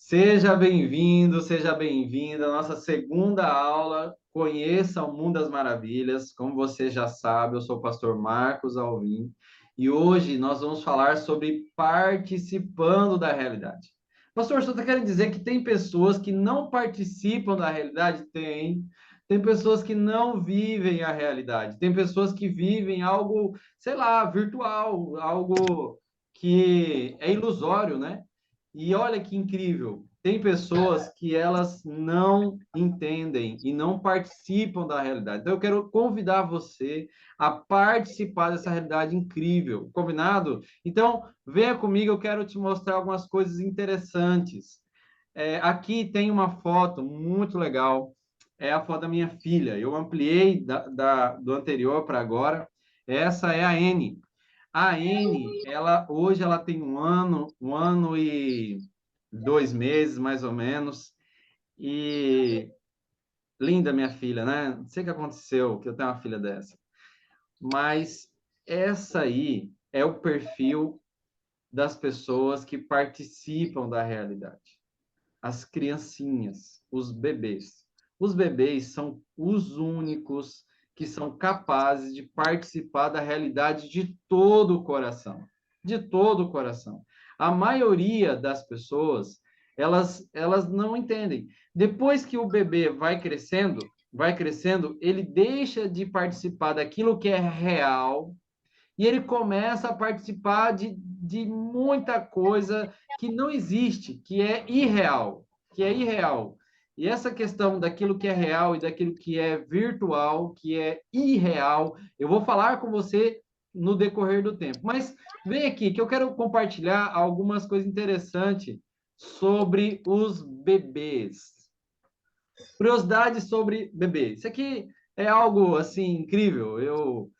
Seja bem-vindo, seja bem-vinda à nossa segunda aula. Conheça o Mundo das Maravilhas. Como você já sabe, eu sou o pastor Marcos Alvim e hoje nós vamos falar sobre participando da realidade. Pastor, você está querendo dizer que tem pessoas que não participam da realidade? Tem. Tem pessoas que não vivem a realidade. Tem pessoas que vivem algo, sei lá, virtual, algo que é ilusório, né? E olha que incrível, tem pessoas que elas não entendem e não participam da realidade. Então eu quero convidar você a participar dessa realidade incrível. Combinado? Então venha comigo, eu quero te mostrar algumas coisas interessantes. Aqui tem uma foto muito legal, é a foto da minha filha. Eu ampliei do anterior para agora. Essa é a N. A N, ela hoje ela tem um ano e 2 meses, mais ou menos. E linda minha filha, né? Não sei o que aconteceu, que eu tenho uma filha dessa. Mas essa aí é o perfil das pessoas que participam da realidade. As criancinhas, os bebês. Os bebês são os únicos que são capazes de participar da realidade de todo o coração. De todo o coração. A maioria das pessoas, elas não entendem. Depois que o bebê vai crescendo, ele deixa de participar daquilo que é real e ele começa a participar de muita coisa que não existe, que é irreal. E essa questão daquilo que é real e daquilo que é virtual, que é irreal, eu vou falar com você no decorrer do tempo. Mas vem aqui, que eu quero compartilhar algumas coisas interessantes sobre os bebês. Curiosidades sobre bebê. Isso aqui é algo assim incrível. Eu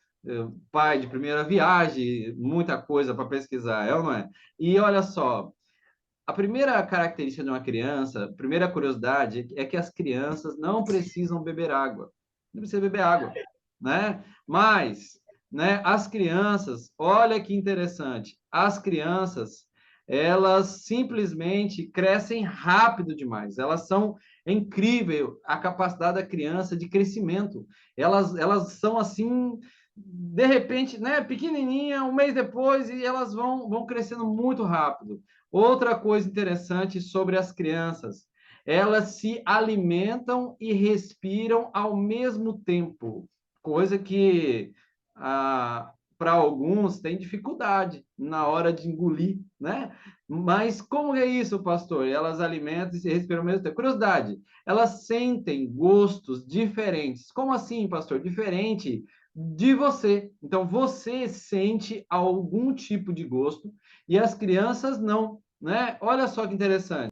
pai de primeira viagem, muita coisa para pesquisar, é ou não é? E olha só, a primeira característica de uma criança, a primeira curiosidade é que as crianças não precisam beber água. Não precisa beber água, né? Mas, né, as crianças, olha que interessante, as crianças, elas simplesmente crescem rápido demais. Elas são é incrível a capacidade da criança de crescimento. Elas são assim, de repente, né, pequenininha, um mês depois, e elas vão crescendo muito rápido. Outra coisa interessante sobre as crianças, elas se alimentam e respiram ao mesmo tempo, coisa que para alguns tem dificuldade na hora de engolir, né? Mas como é isso, pastor? Elas alimentam e se respiram ao mesmo tempo. Curiosidade, elas sentem gostos diferentes. Como assim, pastor? Diferente de você. Então, você sente algum tipo de gosto e as crianças não, né? Olha só que interessante.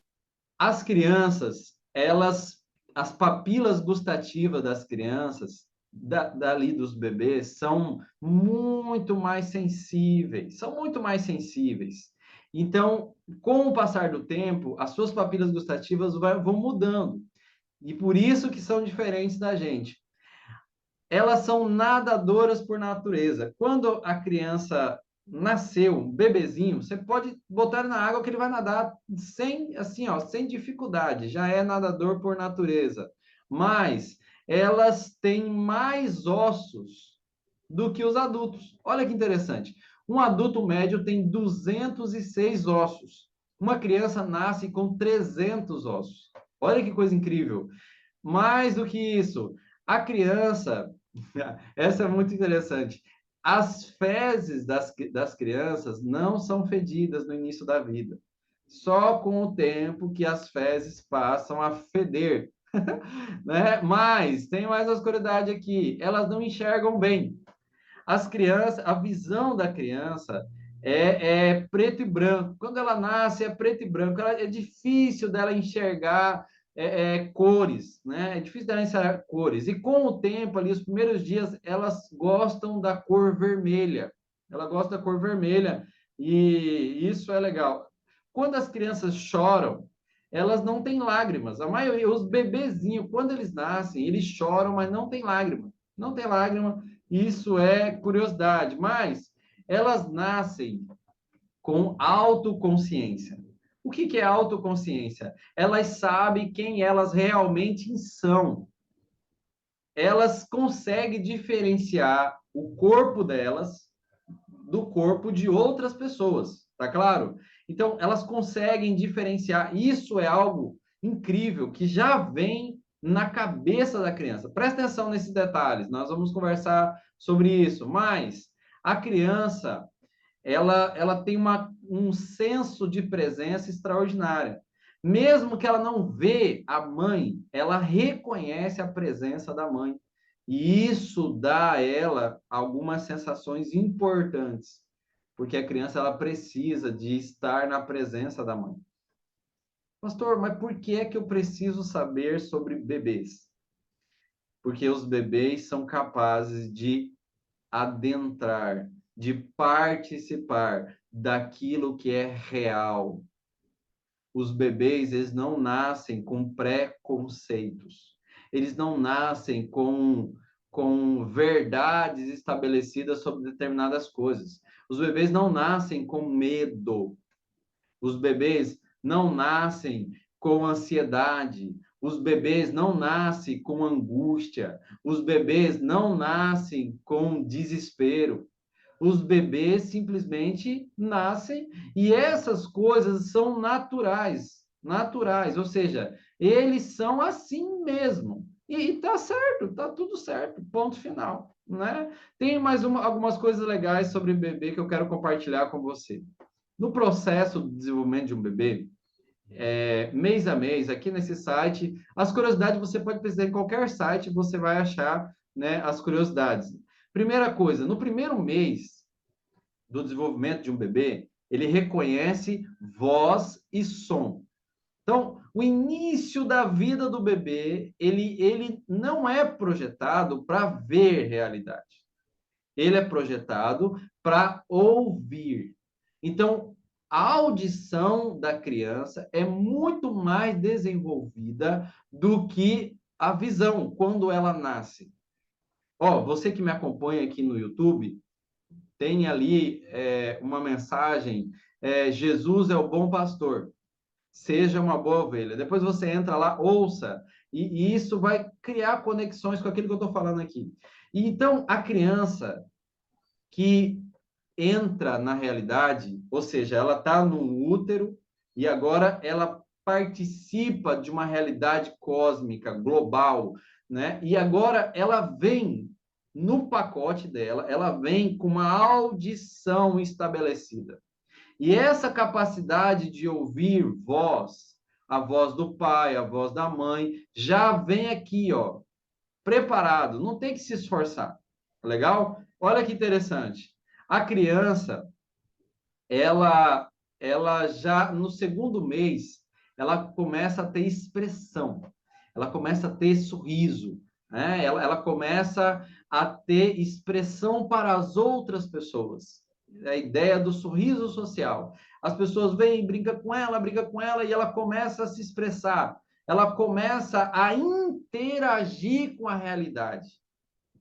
As crianças, as papilas gustativas das crianças, dali dos bebês, são muito mais sensíveis, são muito mais sensíveis. Então, com o passar do tempo, as suas papilas gustativas vão mudando. E por isso que são diferentes da gente. Elas são nadadoras por natureza. Quando a criança nasceu, um bebezinho, você pode botar na água que ele vai nadar sem, assim, ó, sem dificuldade. Já é nadador por natureza. Mas elas têm mais ossos do que os adultos. Olha que interessante. Um adulto médio tem 206 ossos. Uma criança nasce com 300 ossos. Olha que coisa incrível. Mais do que isso, a criança, essa é muito interessante. As fezes das crianças não são fedidas no início da vida. Só com o tempo que as fezes passam a feder, né? Mas tem mais uma curiosidade aqui, elas não enxergam bem. As crianças, a visão da criança é preto e branco. Quando ela nasce, é preto e branco. É difícil dela enxergar cores, né? É difícil dela enxergar cores. E com o tempo, ali, os primeiros dias, elas gostam da cor vermelha. Ela gosta da cor vermelha. E isso é legal. Quando as crianças choram, elas não têm lágrimas. A maioria, os bebezinhos, quando eles nascem, eles choram, mas não tem lágrima. Não tem lágrima. Isso é curiosidade, mas elas nascem com autoconsciência. O que é autoconsciência? Elas sabem quem elas realmente são. Elas conseguem diferenciar o corpo delas do corpo de outras pessoas, tá claro? Então, elas conseguem diferenciar. Isso é algo incrível que já vem na cabeça da criança. Presta atenção nesses detalhes, nós vamos conversar sobre isso, mas a criança, ela tem um senso de presença extraordinária. Mesmo que ela não vê a mãe, ela reconhece a presença da mãe. E isso dá a ela algumas sensações importantes, porque a criança ela precisa de estar na presença da mãe. Pastor, mas por que é que eu preciso saber sobre bebês? Porque os bebês são capazes de adentrar, de participar daquilo que é real. Os bebês, eles não nascem com preconceitos. Eles não nascem com verdades estabelecidas sobre determinadas coisas. Os bebês não nascem com medo. Os bebês não nascem com ansiedade. Os bebês não nascem com angústia. Os bebês não nascem com desespero. Os bebês simplesmente nascem e essas coisas são naturais, naturais, ou seja, eles são assim mesmo. E tá certo, tá tudo certo, ponto final, né? Tem mais algumas coisas legais sobre bebê que eu quero compartilhar com você. No processo de desenvolvimento de um bebê, mês a mês, aqui nesse site, as curiosidades você pode pesquisar em qualquer site, você vai achar, né, as curiosidades. Primeira coisa, no primeiro mês do desenvolvimento de um bebê, ele reconhece voz e som. Então, o início da vida do bebê, ele não é projetado para ver realidade. Ele é projetado para ouvir. Então, a audição da criança é muito mais desenvolvida do que a visão quando ela nasce. Ó, você que me acompanha aqui no YouTube, tem ali uma mensagem: Jesus é o bom pastor, seja uma boa ovelha. Depois você entra lá, ouça, e isso vai criar conexões com aquilo que eu estou falando aqui. E então, a criança que entra na realidade, ou seja, ela está no útero e agora ela participa de uma realidade cósmica, global, né? E agora ela vem no pacote dela, ela vem com uma audição estabelecida. E essa capacidade de ouvir voz, a voz do pai, a voz da mãe, já vem aqui, ó, preparado, não tem que se esforçar. Legal? Olha que interessante. A criança, ela, ela já no segundo mês, ela começa a ter expressão, ela começa a ter sorriso, né? Ela começa a ter expressão para as outras pessoas. A ideia do sorriso social. As pessoas vêm, brinca com ela e ela começa a se expressar. Ela começa a interagir com a realidade.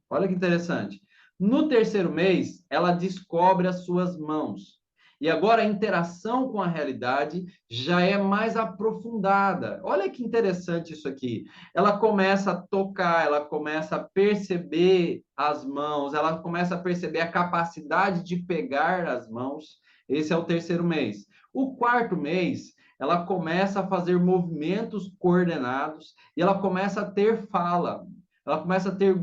Olha que interessante. No terceiro mês, ela descobre as suas mãos. E agora a interação com a realidade já é mais aprofundada. Olha que interessante isso aqui. Ela começa a tocar, ela começa a perceber as mãos, ela começa a perceber a capacidade de pegar as mãos. Esse é o terceiro mês. O quarto mês, ela começa a fazer movimentos coordenados e ela começa a ter fala. Ela começa a ter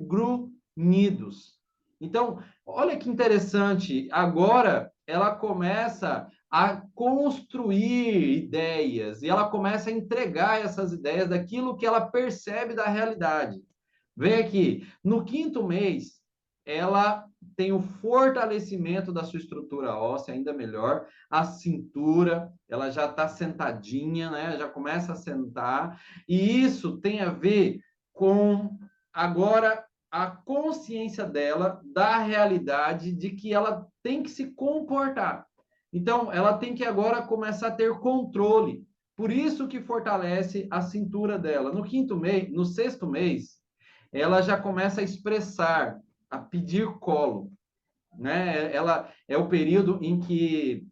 unidos. Então, olha que interessante, agora ela começa a construir ideias e ela começa a entregar essas ideias daquilo que ela percebe da realidade. Vem aqui, no quinto mês, ela tem o fortalecimento da sua estrutura óssea, ainda melhor, a cintura, ela já está sentadinha, né? Já começa a sentar, e isso tem a ver com agora a consciência dela da realidade de que ela tem que se comportar. Então, ela tem que agora começar a ter controle. Por isso que fortalece a cintura dela. No quinto mês, no sexto mês, ela já começa a expressar, a pedir colo, né? Ela é o período em que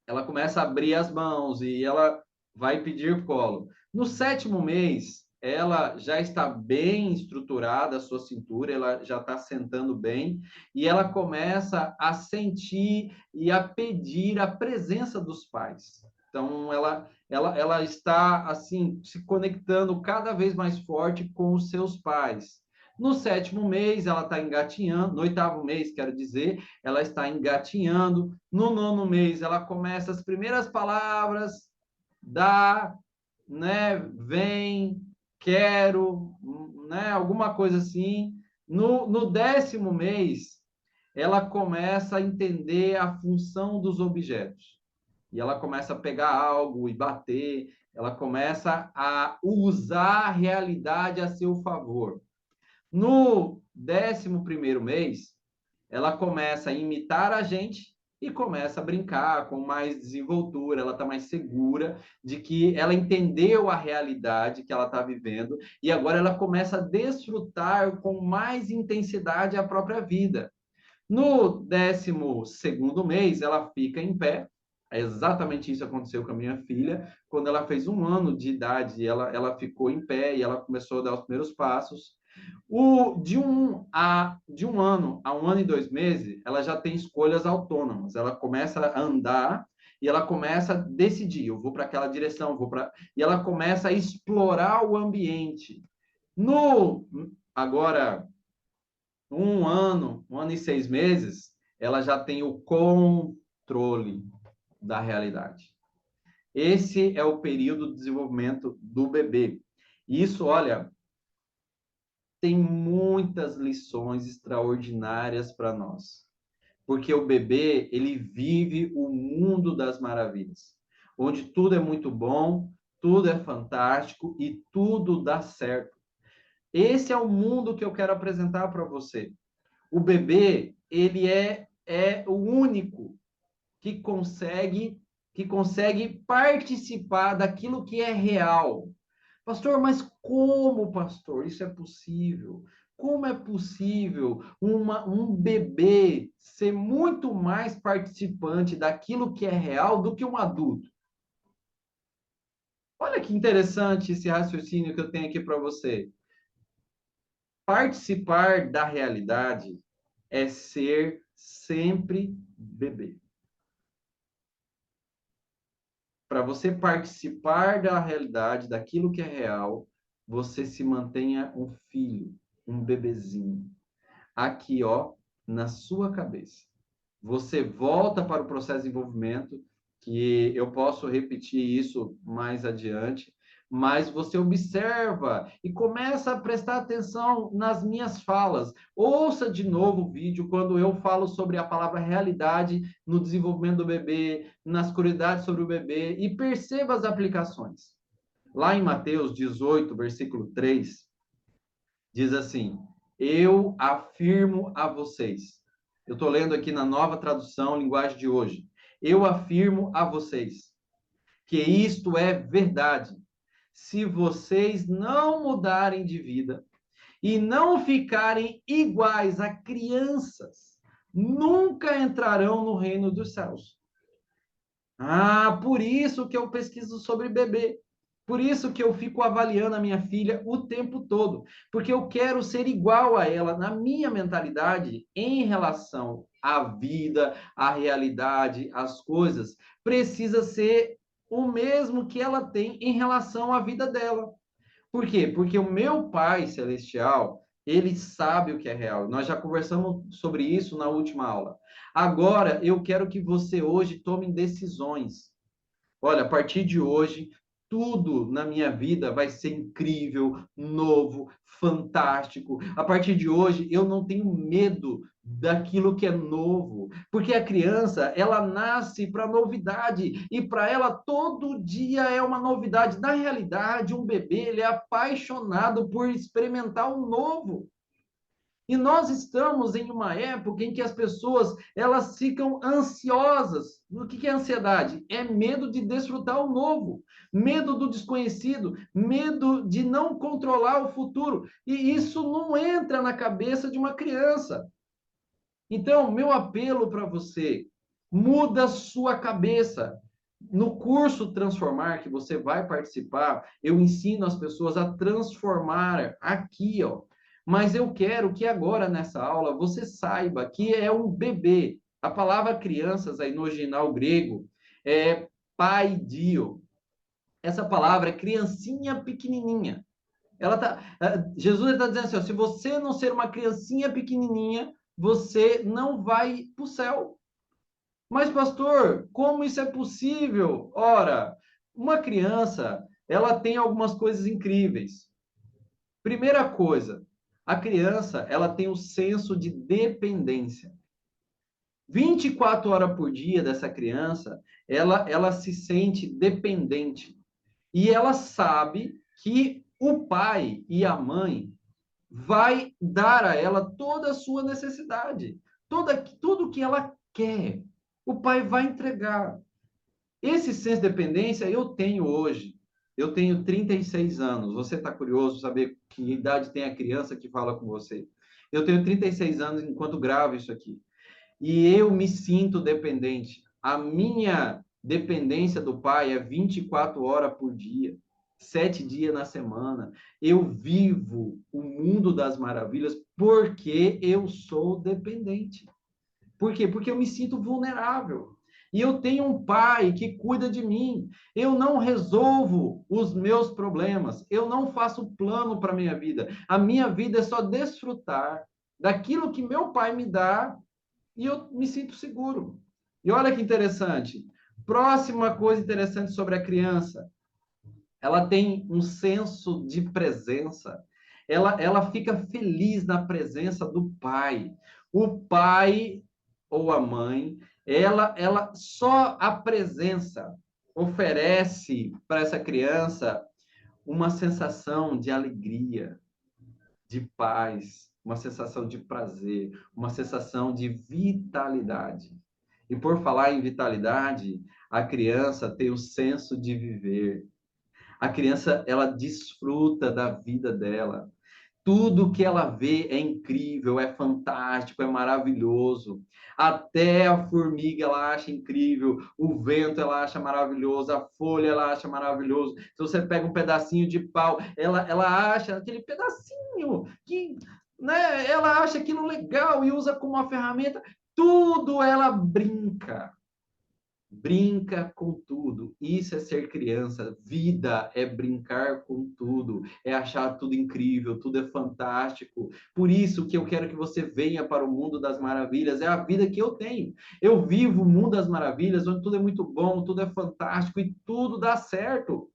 ela começa a abrir as mãos e ela vai pedir colo. No 7º mês, ela já está bem estruturada, a sua cintura, ela já está sentando bem, e ela começa a sentir e a pedir a presença dos pais. Então, ela está, assim, se conectando cada vez mais forte com os seus pais. No 7º mês, ela está engatinhando, no 8º mês, quero dizer, ela está engatinhando. No 9º mês, ela começa as primeiras palavras, dá, né, vem, quero, né, alguma coisa assim. No 10º mês, ela começa a entender a função dos objetos. E ela começa a pegar algo e bater, ela começa a usar a realidade a seu favor. No 11º mês, ela começa a imitar a gente e começa a brincar com mais desenvoltura, ela está mais segura de que ela entendeu a realidade que ela está vivendo e agora ela começa a desfrutar com mais intensidade a própria vida. No 12º mês, ela fica em pé. É exatamente isso que aconteceu com a minha filha. Quando ela fez 1 ano de idade, ela ficou em pé e ela começou a dar os primeiros passos. De um ano a 1 ano e 2 meses, ela já tem escolhas autônomas. Ela começa a andar e ela começa a decidir. Eu vou para aquela direção, vou para. E ela começa a explorar o ambiente. No agora 1 ano e 6 meses, ela já tem o controle da realidade. Esse é o período de desenvolvimento do bebê. Isso, olha, tem muitas lições extraordinárias para nós. Porque o bebê, ele vive o mundo das maravilhas, onde tudo é muito bom, tudo é fantástico e tudo dá certo. Esse é o mundo que eu quero apresentar para você. O bebê, ele é o único que consegue participar daquilo que é real. Pastor, mas como, pastor? Isso é possível? Como é possível um bebê ser muito mais participante daquilo que é real do que um adulto? Olha que interessante esse raciocínio que eu tenho aqui para você. Participar da realidade é ser sempre bebê. Para você participar da realidade, daquilo que é real, você se mantenha um filho, um bebezinho. Aqui, ó, na sua cabeça. Você volta para o processo de desenvolvimento, que eu posso repetir isso mais adiante, mas você observa e começa a prestar atenção nas minhas falas. Ouça de novo o vídeo quando eu falo sobre a palavra realidade no desenvolvimento do bebê, nas curiosidades sobre o bebê e perceba as aplicações. Lá em Mateus 18, versículo 3, diz assim: eu afirmo a vocês. Eu estou lendo aqui na nova tradução, linguagem de hoje. Eu afirmo a vocês que isto é verdade. Se vocês não mudarem de vida e não ficarem iguais a crianças, nunca entrarão no reino dos céus. Ah, por isso que eu pesquiso sobre bebê. Por isso que eu fico avaliando a minha filha o tempo todo, porque eu quero ser igual a ela na minha mentalidade em relação à vida, à realidade, às coisas. Precisa ser o mesmo que ela tem em relação à vida dela. Por quê? Porque o meu Pai Celestial, ele sabe o que é real. Nós já conversamos sobre isso na última aula. Agora, eu quero que você hoje tome decisões. Olha, a partir de hoje, tudo na minha vida vai ser incrível, novo, fantástico. A partir de hoje, eu não tenho medo daquilo que é novo, porque a criança, ela nasce para novidade e para ela todo dia é uma novidade. Na realidade, um bebê, ele é apaixonado por experimentar o novo. E nós estamos em uma época em que as pessoas elas ficam ansiosas. O que é ansiedade? É medo de desfrutar o novo, medo do desconhecido, medo de não controlar o futuro. E isso não entra na cabeça de uma criança. Então, meu apelo para você Muda a sua cabeça. No curso Transformar, que você vai participar, eu ensino as pessoas a transformar aqui, ó. Mas eu quero que agora, nessa aula, você saiba que é um bebê. A palavra crianças, aí no original grego, é paidio. Essa palavra é criancinha pequenininha. Jesus está dizendo assim, ó, se você não ser uma criancinha pequenininha, você não vai para o céu. Mas, pastor, como isso é possível? Ora, uma criança, ela tem algumas coisas incríveis. Primeira coisa, a criança, ela tem o senso de dependência. 24 horas por dia dessa criança, ela se sente dependente. E ela sabe que o pai e a mãe vai dar a ela toda a sua necessidade, tudo que ela quer. O pai vai entregar. Esse senso de dependência eu tenho hoje. Eu tenho 36 anos. Você está curioso saber que idade tem a criança que fala com você? Eu tenho 36 anos enquanto gravo isso aqui. E eu me sinto dependente. A minha dependência do pai é 24 horas por dia, 7 dias na semana. Eu vivo o mundo das maravilhas porque eu sou dependente. Por quê? Porque eu me sinto vulnerável. E eu tenho um pai que cuida de mim. Eu não resolvo os meus problemas. Eu não faço plano para a minha vida. A minha vida é só desfrutar daquilo que meu pai me dá e eu me sinto seguro. E olha que interessante. Próxima coisa interessante sobre a criança. Ela tem um senso de presença. Ela fica feliz na presença do pai. O pai ou a mãe, ela só a presença oferece para essa criança uma sensação de alegria, de paz, uma sensação de prazer, uma sensação de vitalidade. E por falar em vitalidade, a criança tem o senso de viver. A criança, ela desfruta da vida dela. Tudo que ela vê é incrível, é fantástico, é maravilhoso. Até a formiga ela acha incrível, o vento ela acha maravilhoso, a folha ela acha maravilhoso. Se você pega um pedacinho de pau, ela acha aquele pedacinho que, né, ela acha aquilo legal e usa como uma ferramenta. Tudo ela brinca. Brinca com tudo. Isso é ser criança. Vida é brincar com tudo. É achar tudo incrível, tudo é fantástico. Por isso que eu quero que você venha para o mundo das maravilhas. É a vida que eu tenho. Eu vivo o mundo das maravilhas, onde tudo é muito bom, tudo é fantástico e tudo dá certo.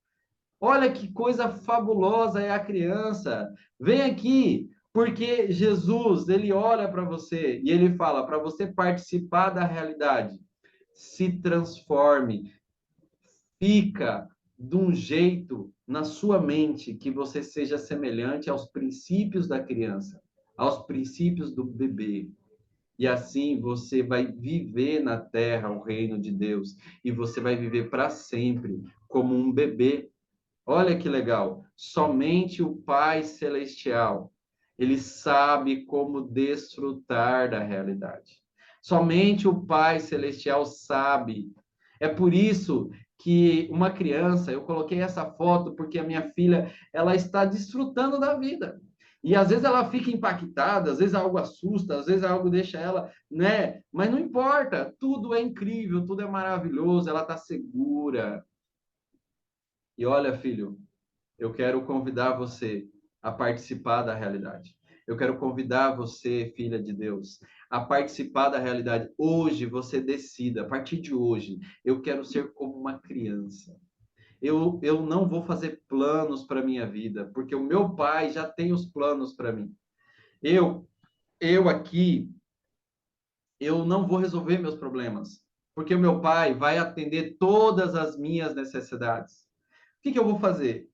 Olha que coisa fabulosa é a criança. Vem aqui, porque Jesus, ele olha para você e ele fala para você participar da realidade, se transforme, fica de um jeito na sua mente que você seja semelhante aos princípios da criança, aos princípios do bebê. E assim você vai viver na terra o reino de Deus e você vai viver para sempre como um bebê. Olha que legal. Somente o Pai Celestial, ele sabe como desfrutar da realidade. Somente o Pai Celestial sabe. É por isso que uma criança, eu coloquei essa foto porque a minha filha, ela está desfrutando da vida. E às vezes ela fica impactada, às vezes algo assusta, às vezes algo deixa ela, né? Mas não importa, tudo é incrível, tudo é maravilhoso, ela está segura. E olha, filho, eu quero convidar você a participar da realidade. Eu quero convidar você, filha de Deus, a participar da realidade. Hoje você decida, a partir de hoje, eu quero ser como uma criança. Eu não vou fazer planos para a minha vida, porque o meu pai já tem os planos para mim. Eu, eu aqui, eu não vou resolver meus problemas, porque o meu pai vai atender todas as minhas necessidades. O que que eu vou fazer?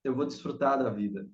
Eu vou desfrutar da vida.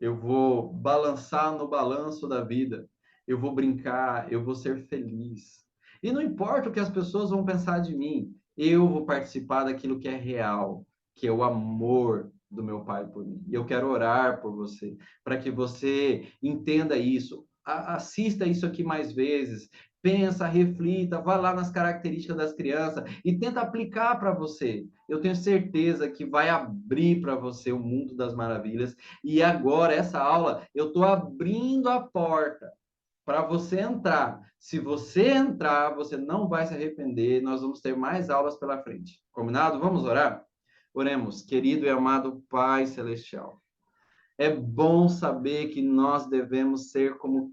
Eu vou balançar no balanço da vida, eu vou brincar, eu vou ser feliz. E não importa o que as pessoas vão pensar de mim, eu vou participar daquilo que é real, que é o amor do meu Pai por mim. E eu quero orar por você, para que você entenda isso. Assista isso aqui mais vezes, Pensa, reflita, vá lá nas características das crianças e tenta aplicar para você. Eu tenho certeza que vai abrir para você o mundo das maravilhas. E agora, essa aula, eu estou abrindo a porta para você entrar. Se você entrar, você não vai se arrepender. Nós vamos ter mais aulas pela frente. Combinado? Vamos orar? Oremos, querido e amado Pai Celestial. É bom saber que nós devemos ser como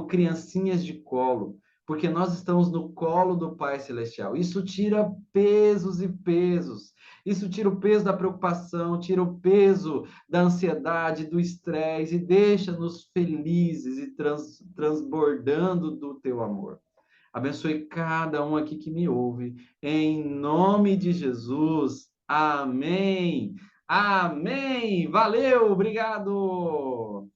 criancinhas de colo, porque nós estamos no colo do Pai Celestial. Isso tira pesos e pesos. Isso tira o peso da preocupação, tira o peso da ansiedade, do estresse e deixa-nos felizes e transbordando do teu amor. Abençoe cada um aqui que me ouve. Em nome de Jesus. Amém. Amém. Valeu, obrigado.